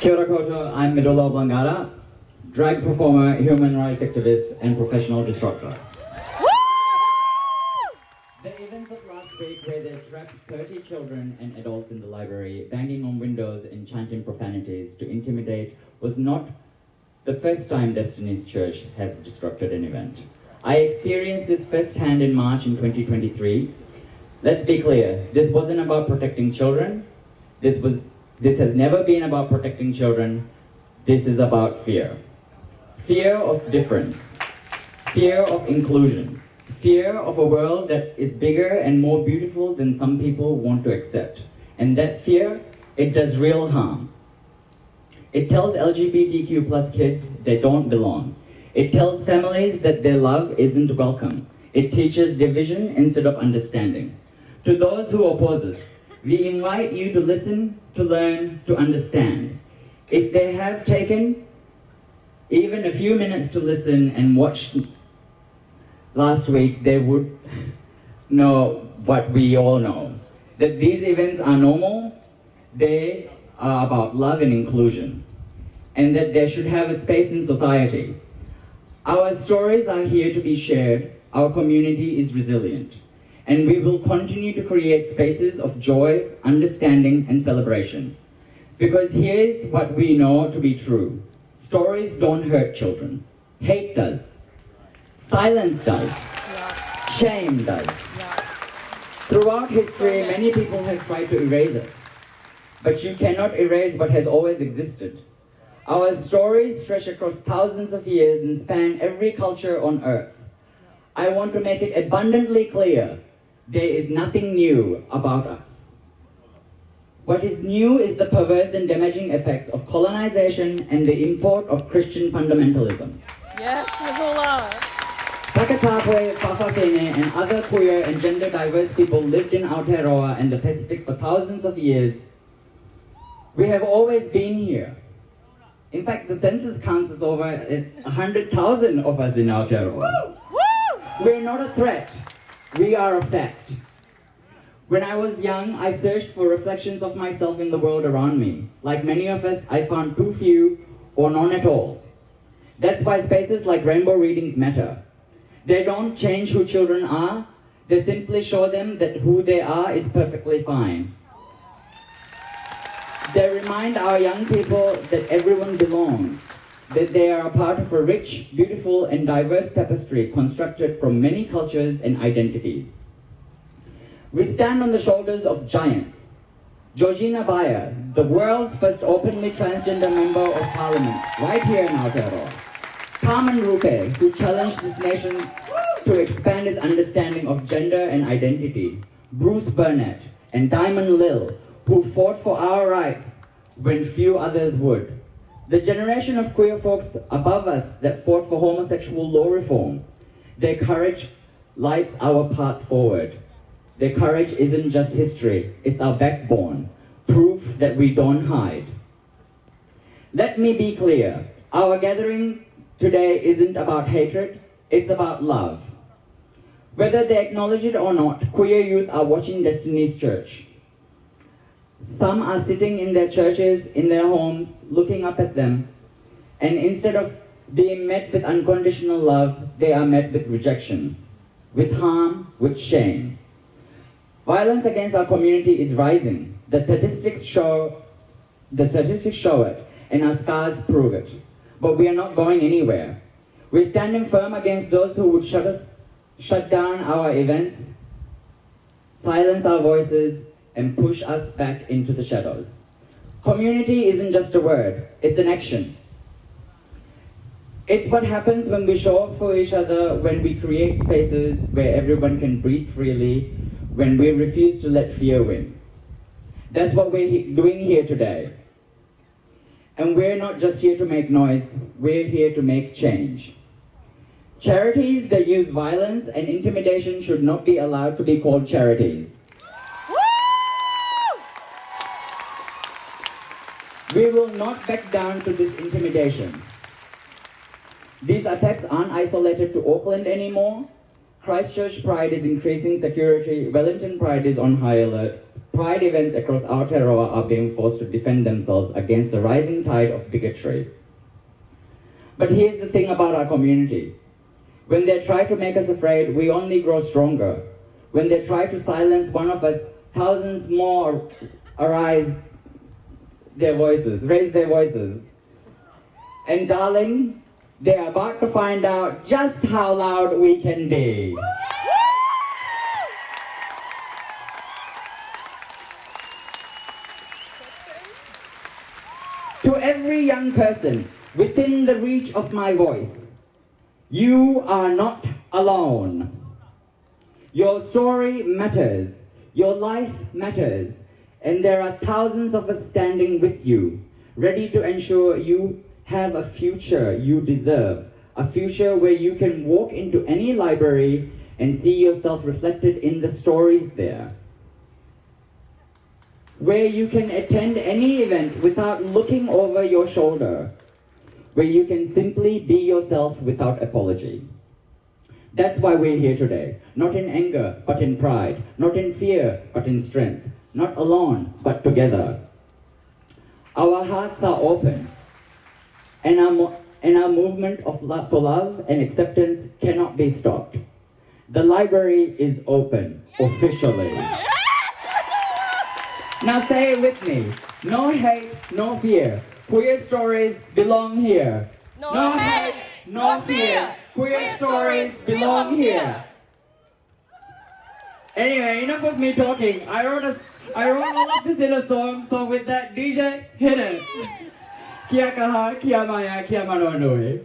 Kia ora koutou, I'm Medulla Oblongata, drag performer, human rights activist, and professional disruptor. The events of last week where they trapped 30 children and adults in the library, banging on windows and chanting profanities to intimidate was not the first time Destiny's Church have disrupted an event. I experienced this firsthand in March in 2023. Let's be clear, this wasn't about protecting children. This has never been about protecting children. This is about fear. Fear of difference. Fear of inclusion. Fear of a world that is bigger and more beautiful than some people want to accept. And that fear, it does real harm. It tells LGBTQ plus kids they don't belong. It tells families that their love isn't welcome. It teaches division instead of understanding. To those who oppose us, we invite you to listen, to learn, to understand. If they have taken even a few minutes to listen and watch last week, they would know what we all know. That these events are normal, they are about love and inclusion, and that they should have a space in society. Our stories are here to be shared, our community is resilient, and we will continue to create spaces of joy, understanding, and celebration. Because here's what we know to be true. Stories don't hurt children. Hate does. Silence does. Shame does. Throughout history, many people have tried to erase us. But you cannot erase what has always existed. Our stories stretch across thousands of years and span every culture on earth. I want to make it abundantly clear, there is nothing new about us. What is new is the perverse and damaging effects of colonization and the import of Christian fundamentalism. Yes, Medulla. Takatapoe, Fa'afafine, and other queer and gender diverse people lived in Aotearoa and the Pacific for thousands of years. We have always been here. In fact, the census counts as over 100,000 of us in Aotearoa. We're not a threat. We are a fact. When I was young, I searched for reflections of myself in the world around me. Like many of us, I found too few or none at all. That's why spaces like rainbow readings matter. They don't change who children are. They simply show them that who they are is perfectly fine. They remind our young people that everyone belongs, that they are a part of a rich, beautiful, and diverse tapestry constructed from many cultures and identities. We stand on the shoulders of giants. Georgina Bayer, the world's first openly transgender member of parliament, right here in Aotearoa. Carmen Rupe, who challenged this nation to expand its understanding of gender and identity. Bruce Burnett and Diamond Lil, who fought for our rights when few others would. The generation of queer folks above us that fought for homosexual law reform. Their courage lights our path forward. Their courage isn't just history, it's our backbone, proof that we don't hide. Let me be clear, our gathering today isn't about hatred, it's about love. Whether they acknowledge it or not, queer youth are watching Destiny's Church. Some are sitting in their churches, in their homes, looking up at them, and instead of being met with unconditional love, they are met with rejection, with harm, with shame. Violence against our community is rising. The statistics show it, and our scars prove it. But we are not going anywhere. We're standing firm against those who would shut down our events, silence our voices, and push us back into the shadows. Community isn't just a word, it's an action. It's what happens when we show up for each other, when we create spaces where everyone can breathe freely, when we refuse to let fear win. That's what we're doing here today. And we're not just here to make noise, we're here to make change. Charities that use violence and intimidation should not be allowed to be called charities. We will not back down to this intimidation. These attacks aren't isolated to Auckland anymore. Christchurch Pride is increasing security, Wellington Pride is on high alert, pride events across Aotearoa are being forced to defend themselves against the rising tide of bigotry. But here's the thing about our community. When they try to make us afraid, we only grow stronger. When they try to silence one of us, thousands more raise their voices. And darling, they're about to find out just how loud we can be. To every young person within the reach of my voice, you are not alone. Your story matters, your life matters, and there are thousands of us standing with you, ready to ensure you have a future you deserve, a future where you can walk into any library and see yourself reflected in the stories there, where you can attend any event without looking over your shoulder, where you can simply be yourself without apology. That's why we're here today, not in anger, but in pride, not in fear, but in strength, not alone, but together. Our hearts are open, and our movement of love, for love and acceptance cannot be stopped. The library is open, officially. Now say it with me. No hate, no fear. Queer stories belong here. No hate, no fear. Queer stories belong here. Anyway, enough of me talking. I wrote all of this in a song, so with that, DJ, hit it. Kia kaha, kia maya, kia manoa nui.